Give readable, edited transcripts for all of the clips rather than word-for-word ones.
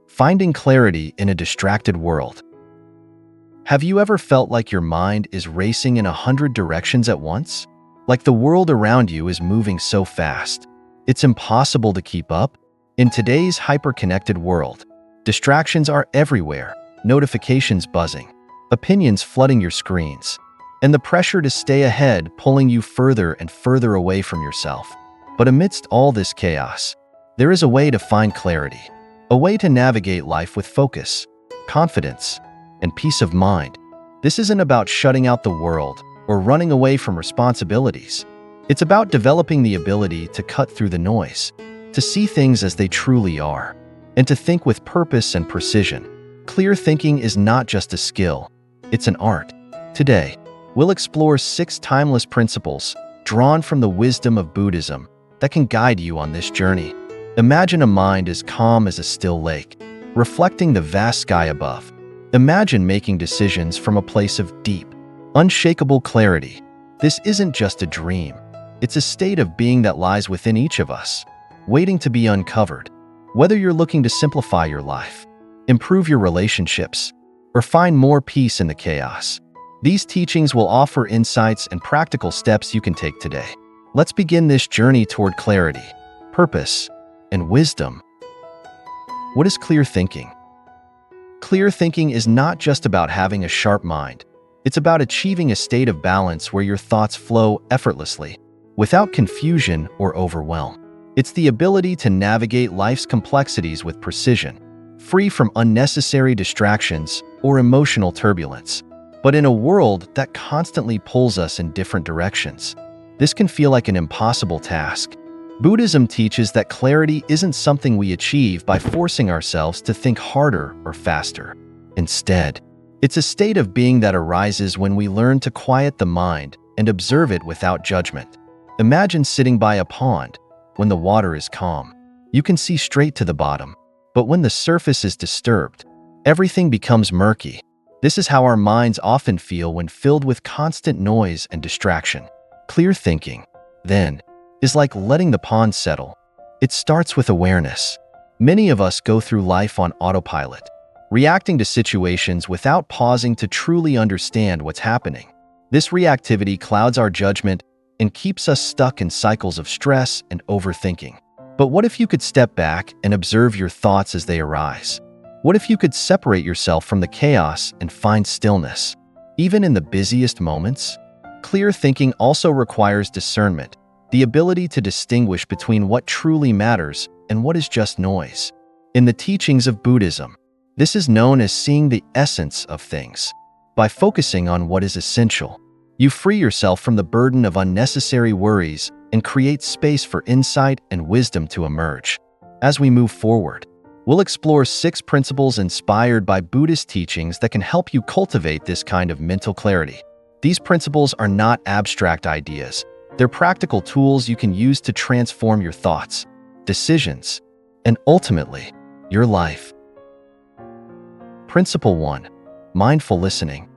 Finding clarity in a distracted world. Have you ever felt like your mind is racing in 100 directions at once? Like the world around you is moving so fast, it's impossible to keep up? In today's hyperconnected world, distractions are everywhere, notifications buzzing, opinions flooding your screens, and the pressure to stay ahead pulling you further and further away from yourself. But amidst all this chaos, there is a way to find clarity, a way to navigate life with focus, confidence, and peace of mind. This isn't about shutting out the world or running away from responsibilities. It's about developing the ability to cut through the noise, to see things as they truly are, and to think with purpose and precision. Clear thinking is not just a skill, it's an art. Today, we'll explore 6 timeless principles drawn from the wisdom of Buddhism that can guide you on this journey. Imagine a mind as calm as a still lake, reflecting the vast sky above. Imagine making decisions from a place of deep, unshakable clarity. This isn't just a dream. It's a state of being that lies within each of us, waiting to be uncovered. Whether you're looking to simplify your life, improve your relationships, or find more peace in the chaos, these teachings will offer insights and practical steps you can take today. Let's begin this journey toward clarity, purpose, and wisdom. What is clear thinking? Clear thinking is not just about having a sharp mind. It's about achieving a state of balance where your thoughts flow effortlessly, without confusion or overwhelm. It's the ability to navigate life's complexities with precision, free from unnecessary distractions or emotional turbulence. But in a world that constantly pulls us in different directions, this can feel like an impossible task. Buddhism teaches that clarity isn't something we achieve by forcing ourselves to think harder or faster. Instead, it's a state of being that arises when we learn to quiet the mind and observe it without judgment. Imagine sitting by a pond. When the water is calm, you can see straight to the bottom. But when the surface is disturbed, everything becomes murky. This is how our minds often feel when filled with constant noise and distraction. Clear thinking, then, is like letting the pond settle. It starts with awareness. Many of us go through life on autopilot, reacting to situations without pausing to truly understand what's happening. This reactivity clouds our judgment and keeps us stuck in cycles of stress and overthinking. But what if you could step back and observe your thoughts as they arise? What if you could separate yourself from the chaos and find stillness, even in the busiest moments? Clear thinking also requires discernment, the ability to distinguish between what truly matters and what is just noise. In the teachings of Buddhism, this is known as seeing the essence of things. By focusing on what is essential, you free yourself from the burden of unnecessary worries and create space for insight and wisdom to emerge. As we move forward, we'll explore 6 principles inspired by Buddhist teachings that can help you cultivate this kind of mental clarity. These principles are not abstract ideas. They're practical tools you can use to transform your thoughts, decisions, and ultimately, your life. Principle 1. Mindful listening.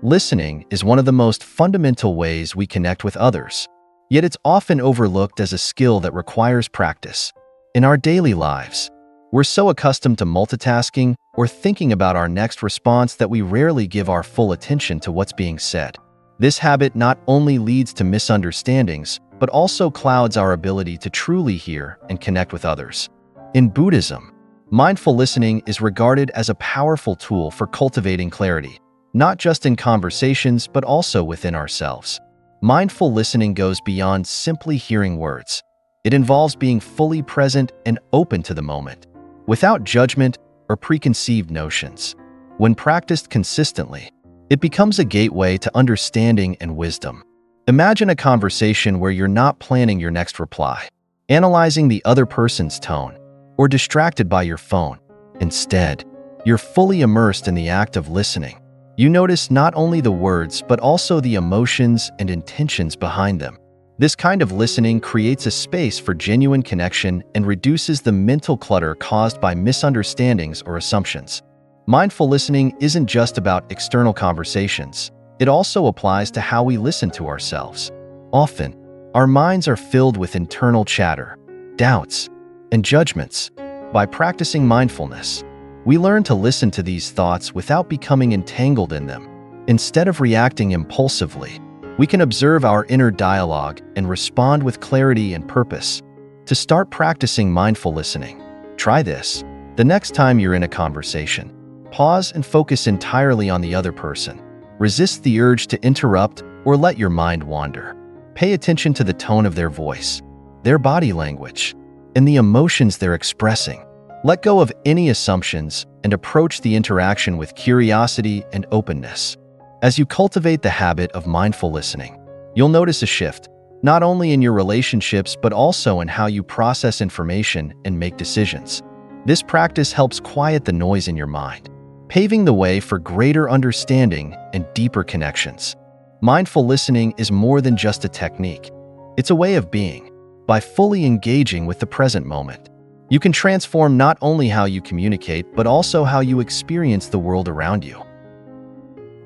Listening is one of the most fundamental ways we connect with others, yet it's often overlooked as a skill that requires practice. In our daily lives, we're so accustomed to multitasking or thinking about our next response that we rarely give our full attention to what's being said. This habit not only leads to misunderstandings, but also clouds our ability to truly hear and connect with others. In Buddhism, mindful listening is regarded as a powerful tool for cultivating clarity, not just in conversations, but also within ourselves. Mindful listening goes beyond simply hearing words. It involves being fully present and open to the moment, without judgment or preconceived notions. When practiced consistently, it becomes a gateway to understanding and wisdom. Imagine a conversation where you're not planning your next reply, analyzing the other person's tone, or distracted by your phone. Instead, you're fully immersed in the act of listening. You notice not only the words, but also the emotions and intentions behind them. This kind of listening creates a space for genuine connection and reduces the mental clutter caused by misunderstandings or assumptions. Mindful listening isn't just about external conversations. It also applies to how we listen to ourselves. Often, our minds are filled with internal chatter, doubts, and judgments. By practicing mindfulness, we learn to listen to these thoughts without becoming entangled in them. Instead of reacting impulsively, we can observe our inner dialogue and respond with clarity and purpose. To start practicing mindful listening, try this. The next time you're in a conversation, pause and focus entirely on the other person. Resist the urge to interrupt or let your mind wander. Pay attention to the tone of their voice, their body language, and the emotions they're expressing. Let go of any assumptions and approach the interaction with curiosity and openness. As you cultivate the habit of mindful listening, you'll notice a shift, not only in your relationships but also in how you process information and make decisions. This practice helps quiet the noise in your mind, paving the way for greater understanding and deeper connections. Mindful listening is more than just a technique. It's a way of being. By fully engaging with the present moment, you can transform not only how you communicate but also how you experience the world around you.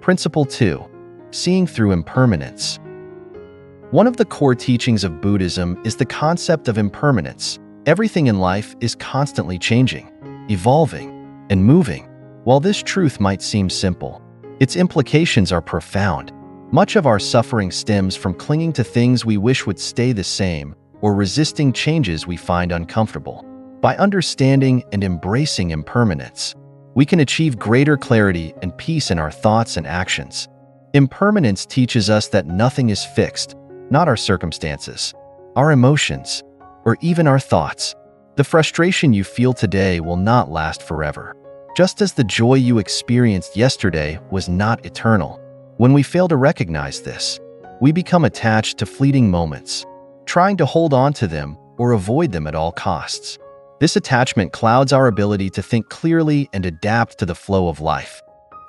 Principle 2. Seeing through impermanence. One of the core teachings of Buddhism is the concept of impermanence. Everything in life is constantly changing, evolving, and moving. While this truth might seem simple, its implications are profound. Much of our suffering stems from clinging to things we wish would stay the same or resisting changes we find uncomfortable. By understanding and embracing impermanence, we can achieve greater clarity and peace in our thoughts and actions. Impermanence teaches us that nothing is fixed, not our circumstances, our emotions, or even our thoughts. The frustration you feel today will not last forever, just as the joy you experienced yesterday was not eternal. When we fail to recognize this, we become attached to fleeting moments, trying to hold on to them or avoid them at all costs. This attachment clouds our ability to think clearly and adapt to the flow of life.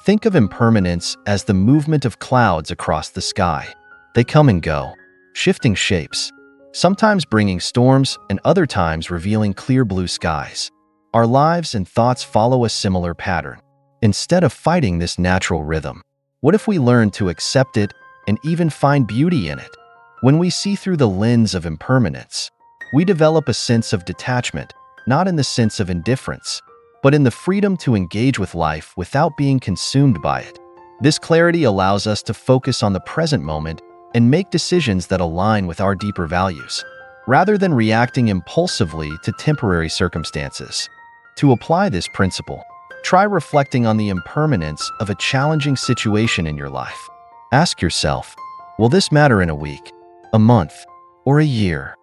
Think of impermanence as the movement of clouds across the sky. They come and go, shifting shapes, sometimes bringing storms and other times revealing clear blue skies. Our lives and thoughts follow a similar pattern. Instead of fighting this natural rhythm, what if we learn to accept it and even find beauty in it? When we see through the lens of impermanence, we develop a sense of detachment, not in the sense of indifference, but in the freedom to engage with life without being consumed by it. This clarity allows us to focus on the present moment and make decisions that align with our deeper values, rather than reacting impulsively to temporary circumstances. To apply this principle, try reflecting on the impermanence of a challenging situation in your life. Ask yourself, will this matter in a week, a month, or a year?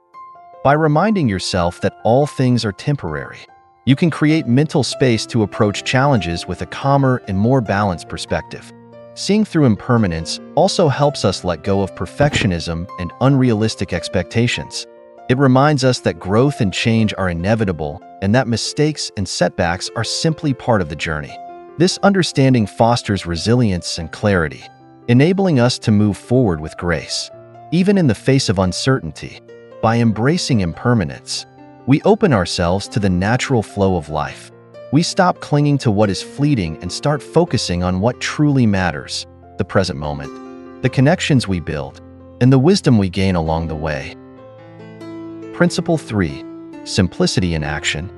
By reminding yourself that all things are temporary, you can create mental space to approach challenges with a calmer and more balanced perspective. Seeing through impermanence also helps us let go of perfectionism and unrealistic expectations. It reminds us that growth and change are inevitable and that mistakes and setbacks are simply part of the journey. This understanding fosters resilience and clarity, enabling us to move forward with grace, even in the face of uncertainty. By embracing impermanence, we open ourselves to the natural flow of life. We stop clinging to what is fleeting and start focusing on what truly matters: the present moment, the connections we build, and the wisdom we gain along the way. Principle 3. Simplicity in action.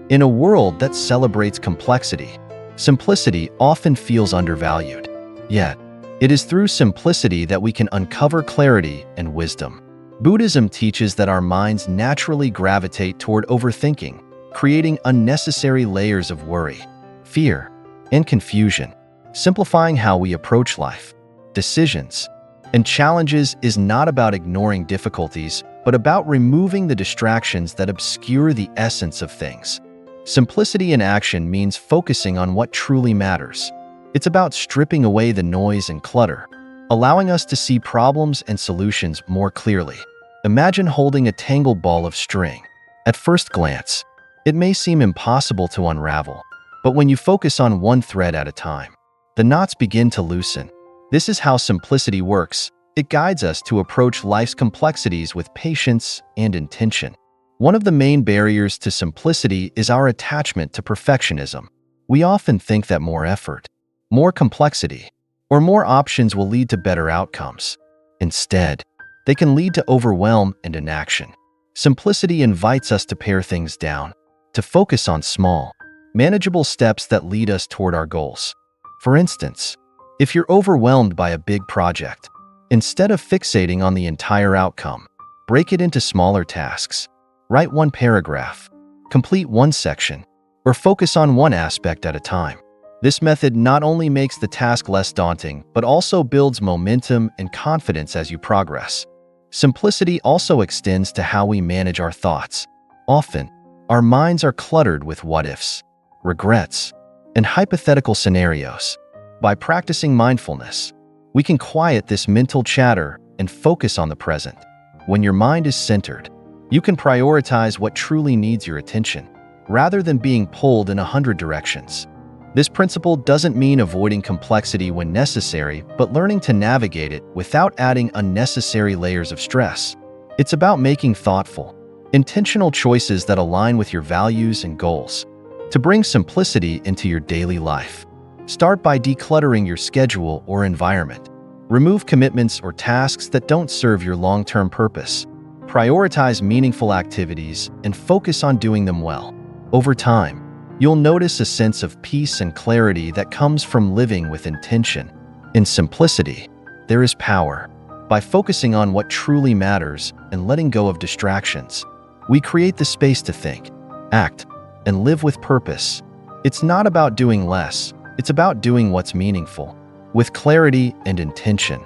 In a world that celebrates complexity, simplicity often feels undervalued. Yet, it is through simplicity that we can uncover clarity and wisdom. Buddhism teaches that our minds naturally gravitate toward overthinking, creating unnecessary layers of worry, fear, and confusion. Simplifying how we approach life, decisions, and challenges is not about ignoring difficulties, but about removing the distractions that obscure the essence of things. Simplicity in action means focusing on what truly matters. It's about stripping away the noise and clutter, allowing us to see problems and solutions more clearly. Imagine holding a tangled ball of string. At first glance, it may seem impossible to unravel, but when you focus on one thread at a time, the knots begin to loosen. This is how simplicity works. It guides us to approach life's complexities with patience and intention. One of the main barriers to simplicity is our attachment to perfectionism. We often think that more effort, more complexity, or more options will lead to better outcomes. Instead, they can lead to overwhelm and inaction. Simplicity invites us to pare things down, to focus on small, manageable steps that lead us toward our goals. For instance, if you're overwhelmed by a big project, instead of fixating on the entire outcome, break it into smaller tasks. Write one paragraph, complete one section, or focus on one aspect at a time. This method not only makes the task less daunting, but also builds momentum and confidence as you progress. Simplicity also extends to how we manage our thoughts. Often, our minds are cluttered with what-ifs, regrets, and hypothetical scenarios. By practicing mindfulness, we can quiet this mental chatter and focus on the present. When your mind is centered, you can prioritize what truly needs your attention, rather than being pulled in 100 directions. This principle doesn't mean avoiding complexity when necessary, but learning to navigate it without adding unnecessary layers of stress. It's about making thoughtful, intentional choices that align with your values and goals. To bring simplicity into your daily life, start by decluttering your schedule or environment. Remove commitments or tasks that don't serve your long-term purpose. Prioritize meaningful activities and focus on doing them well. Over time, you'll notice a sense of peace and clarity that comes from living with intention. In simplicity, there is power. By focusing on what truly matters and letting go of distractions, we create the space to think, act, and live with purpose. It's not about doing less, it's about doing what's meaningful, with clarity and intention.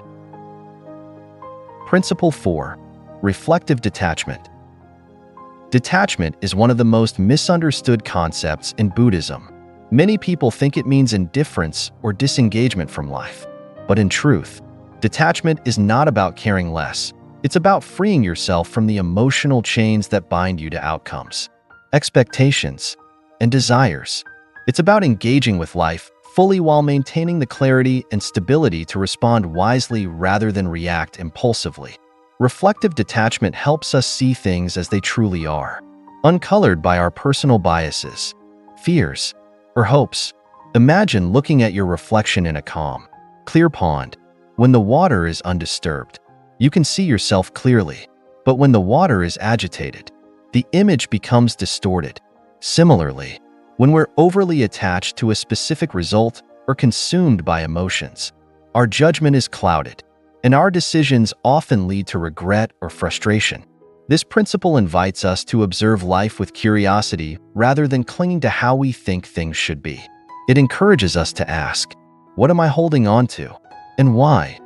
Principle 4. Reflective detachment. Detachment is one of the most misunderstood concepts in Buddhism. Many people think it means indifference or disengagement from life. But in truth, detachment is not about caring less. It's about freeing yourself from the emotional chains that bind you to outcomes, expectations, and desires. It's about engaging with life fully while maintaining the clarity and stability to respond wisely rather than react impulsively. Reflective detachment helps us see things as they truly are, uncolored by our personal biases, fears, or hopes. Imagine looking at your reflection in a calm, clear pond. When the water is undisturbed, you can see yourself clearly. But when the water is agitated, the image becomes distorted. Similarly, when we're overly attached to a specific result or consumed by emotions, our judgment is clouded, and our decisions often lead to regret or frustration. This principle invites us to observe life with curiosity rather than clinging to how we think things should be. It encourages us to ask, what am I holding on to, and why?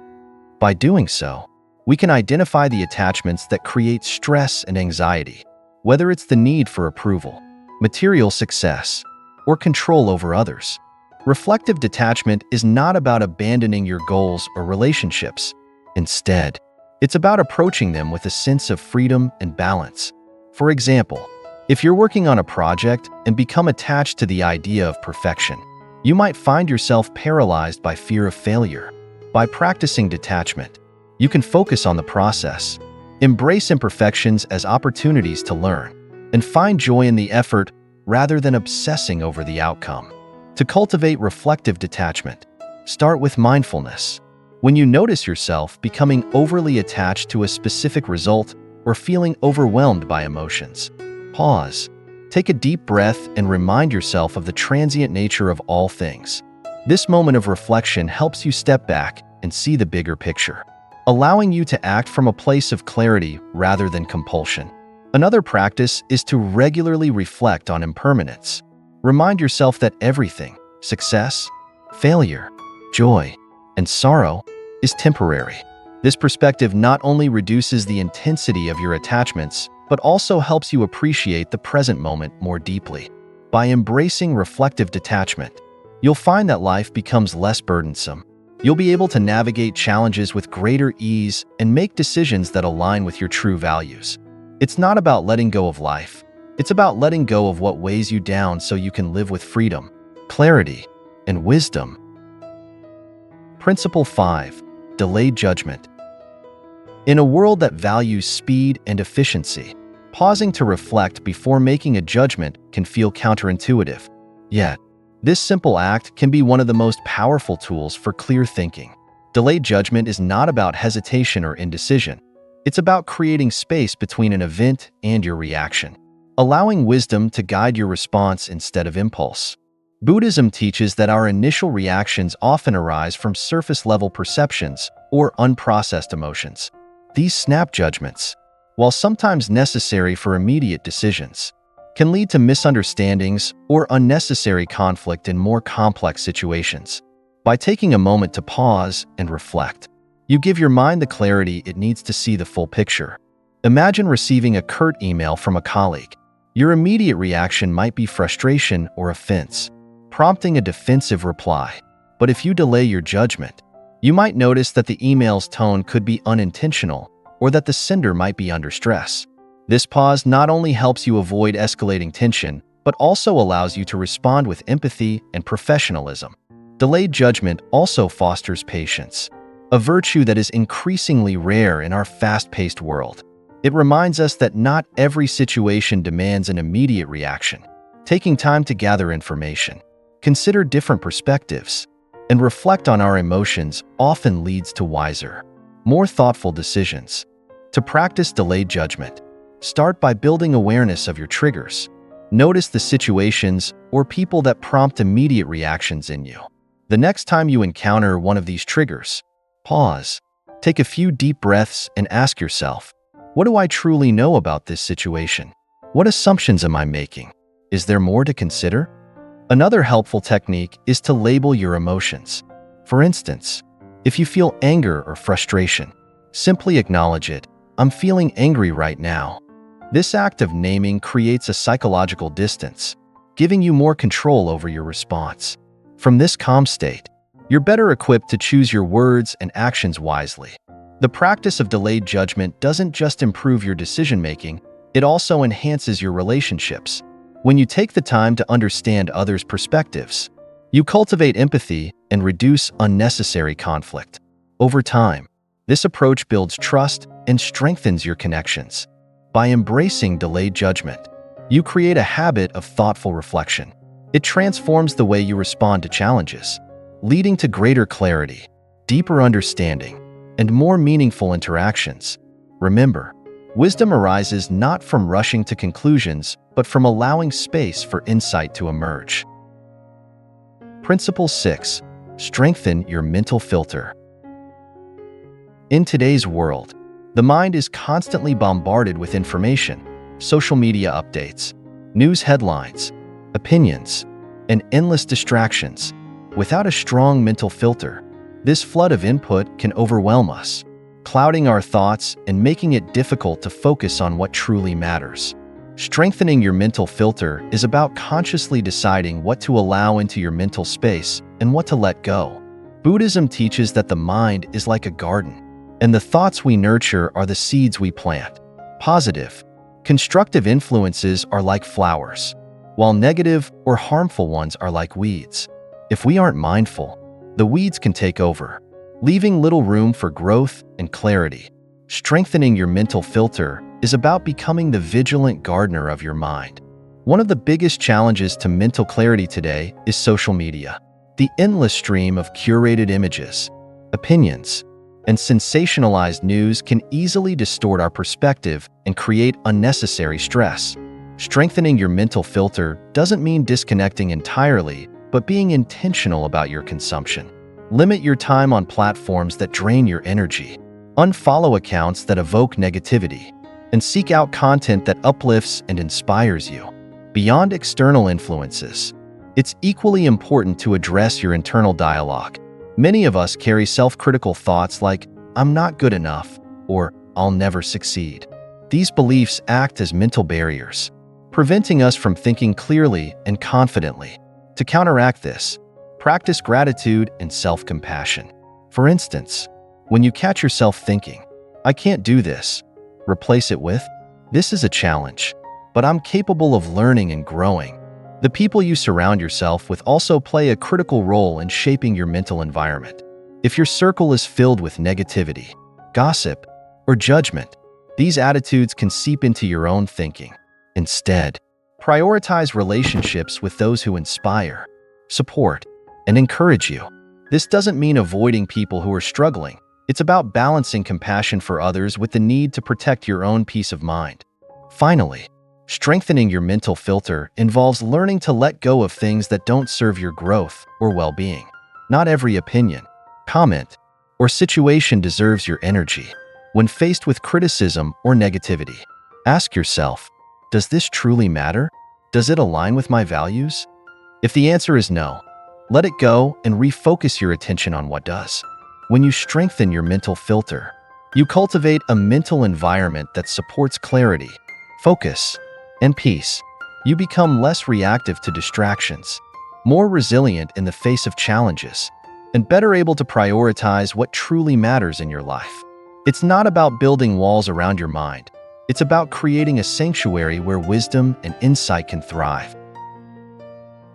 By doing so, we can identify the attachments that create stress and anxiety, whether it's the need for approval, material success, or control over others. Reflective detachment is not about abandoning your goals or relationships. Instead, it's about approaching them with a sense of freedom and balance. For example, if you're working on a project and become attached to the idea of perfection, you might find yourself paralyzed by fear of failure. By practicing detachment, you can focus on the process, embrace imperfections as opportunities to learn, and find joy in the effort rather than obsessing over the outcome. To cultivate reflective detachment, start with mindfulness. When you notice yourself becoming overly attached to a specific result or feeling overwhelmed by emotions, pause, take a deep breath, and remind yourself of the transient nature of all things. This moment of reflection helps you step back and see the bigger picture, allowing you to act from a place of clarity rather than compulsion. Another practice is to regularly reflect on impermanence. Remind yourself that everything, success, failure, joy, and sorrow, is temporary. This perspective not only reduces the intensity of your attachments, but also helps you appreciate the present moment more deeply. By embracing reflective detachment, you'll find that life becomes less burdensome. You'll be able to navigate challenges with greater ease and make decisions that align with your true values. It's not about letting go of life. It's about letting go of what weighs you down so you can live with freedom, clarity, and wisdom. Principle 5. Delayed judgment. In a world that values speed and efficiency, pausing to reflect before making a judgment can feel counterintuitive. Yet, this simple act can be one of the most powerful tools for clear thinking. Delayed judgment is not about hesitation or indecision. It's about creating space between an event and your reaction. allowing wisdom to guide your response instead of impulse. Buddhism teaches that our initial reactions often arise from surface-level perceptions or unprocessed emotions. These snap judgments, while sometimes necessary for immediate decisions, can lead to misunderstandings or unnecessary conflict in more complex situations. By taking a moment to pause and reflect, you give your mind the clarity it needs to see the full picture. Imagine receiving a curt email from a colleague. Your immediate reaction might be frustration or offense, prompting a defensive reply. But if you delay your judgment, you might notice that the email's tone could be unintentional or that the sender might be under stress. This pause not only helps you avoid escalating tension, but also allows you to respond with empathy and professionalism. Delayed judgment also fosters patience, a virtue that is increasingly rare in our fast-paced world. It reminds us that not every situation demands an immediate reaction. Taking time to gather information, consider different perspectives, and reflect on our emotions often leads to wiser, more thoughtful decisions. To practice delayed judgment, start by building awareness of your triggers. Notice the situations or people that prompt immediate reactions in you. The next time you encounter one of these triggers, pause, take a few deep breaths, and ask yourself, what do I truly know about this situation? What assumptions am I making? Is there more to consider? Another helpful technique is to label your emotions. For instance, if you feel anger or frustration, simply acknowledge it. I'm feeling angry right now. This act of naming creates a psychological distance, giving you more control over your response. From this calm state, you're better equipped to choose your words and actions wisely. The practice of delayed judgment doesn't just improve your decision-making, it also enhances your relationships. When you take the time to understand others' perspectives, you cultivate empathy and reduce unnecessary conflict. Over time, this approach builds trust and strengthens your connections. By embracing delayed judgment, you create a habit of thoughtful reflection. It transforms the way you respond to challenges, leading to greater clarity, deeper understanding, and more meaningful interactions. Remember, wisdom arises not from rushing to conclusions, but from allowing space for insight to emerge. Principle 6. Strengthen your mental filter. In today's world, the mind is constantly bombarded with information, social media updates, news headlines, opinions, and endless distractions. Without a strong mental filter, this flood of input can overwhelm us, clouding our thoughts and making it difficult to focus on what truly matters. Strengthening your mental filter is about consciously deciding what to allow into your mental space and what to let go. Buddhism teaches that the mind is like a garden, and the thoughts we nurture are the seeds we plant. Positive, constructive influences are like flowers, while negative or harmful ones are like weeds. If we aren't mindful, the weeds can take over, leaving little room for growth and clarity. Strengthening your mental filter is about becoming the vigilant gardener of your mind. One of the biggest challenges to mental clarity today is social media. The endless stream of curated images, opinions, and sensationalized news can easily distort our perspective and create unnecessary stress. Strengthening your mental filter doesn't mean disconnecting entirely, but being intentional about your consumption. Limit your time on platforms that drain your energy. Unfollow accounts that evoke negativity, and seek out content that uplifts and inspires you. Beyond external influences, it's equally important to address your internal dialogue. Many of us carry self-critical thoughts like, "I'm not good enough," or "I'll never succeed." These beliefs act as mental barriers, preventing us from thinking clearly and confidently. To counteract this, practice gratitude and self-compassion. For instance, when you catch yourself thinking, "I can't do this," replace it with, "This is a challenge, but I'm capable of learning and growing." The people you surround yourself with also play a critical role in shaping your mental environment. If your circle is filled with negativity, gossip, or judgment, these attitudes can seep into your own thinking. Instead, prioritize relationships with those who inspire, support, and encourage you. This doesn't mean avoiding people who are struggling. It's about balancing compassion for others with the need to protect your own peace of mind. Finally, Strengthening your mental filter involves learning to let go of things that don't serve your growth or well-being. Not every opinion, comment, or situation deserves your energy. When faced with criticism or negativity, ask yourself, does this truly matter? Does it align with my values? If the answer is no, let it go and refocus your attention on what does. When you strengthen your mental filter, you cultivate a mental environment that supports clarity, focus, and peace. You become less reactive to distractions, more resilient in the face of challenges, and better able to prioritize what truly matters in your life. It's not about building walls around your mind. It's about creating a sanctuary where wisdom and insight can thrive.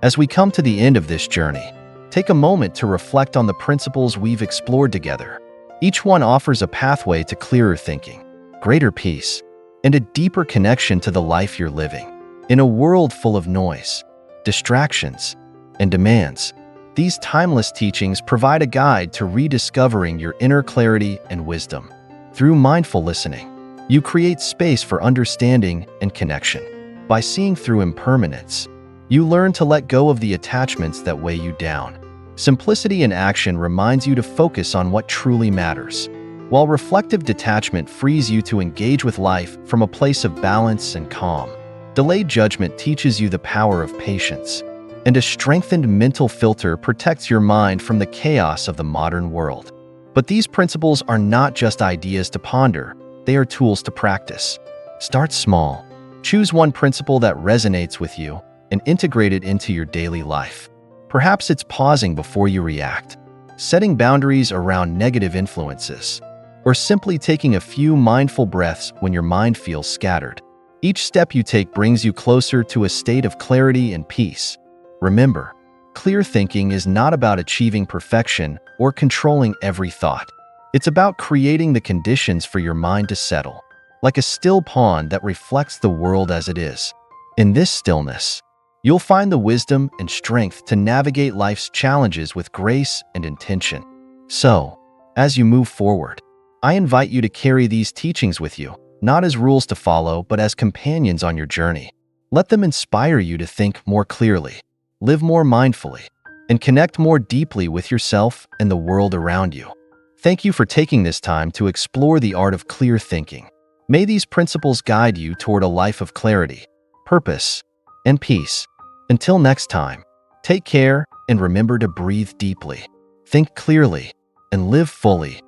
As we come to the end of this journey, take a moment to reflect on the principles we've explored together. Each one offers a pathway to clearer thinking, greater peace, and a deeper connection to the life you're living. In a world full of noise, distractions, and demands, these timeless teachings provide a guide to rediscovering your inner clarity and wisdom. Through mindful listening, you create space for understanding and connection. By seeing through impermanence, you learn to let go of the attachments that weigh you down. Simplicity in action reminds you to focus on what truly matters, while reflective detachment frees you to engage with life from a place of balance and calm. Delayed judgment teaches you the power of patience, and a strengthened mental filter protects your mind from the chaos of the modern world. But these principles are not just ideas to ponder, they are tools to practice. Start small. Choose one principle that resonates with you and integrate it into your daily life. Perhaps it's pausing before you react, setting boundaries around negative influences, or simply taking a few mindful breaths when your mind feels scattered. Each step you take brings you closer to a state of clarity and peace. Remember, clear thinking is not about achieving perfection or controlling every thought. It's about creating the conditions for your mind to settle, like a still pond that reflects the world as it is. In this stillness, you'll find the wisdom and strength to navigate life's challenges with grace and intention. So, as you move forward, I invite you to carry these teachings with you, not as rules to follow, but as companions on your journey. Let them inspire you to think more clearly, live more mindfully, and connect more deeply with yourself and the world around you. Thank you for taking this time to explore the art of clear thinking. May these principles guide you toward a life of clarity, purpose, and peace. Until next time, take care and remember to breathe deeply, think clearly, and live fully.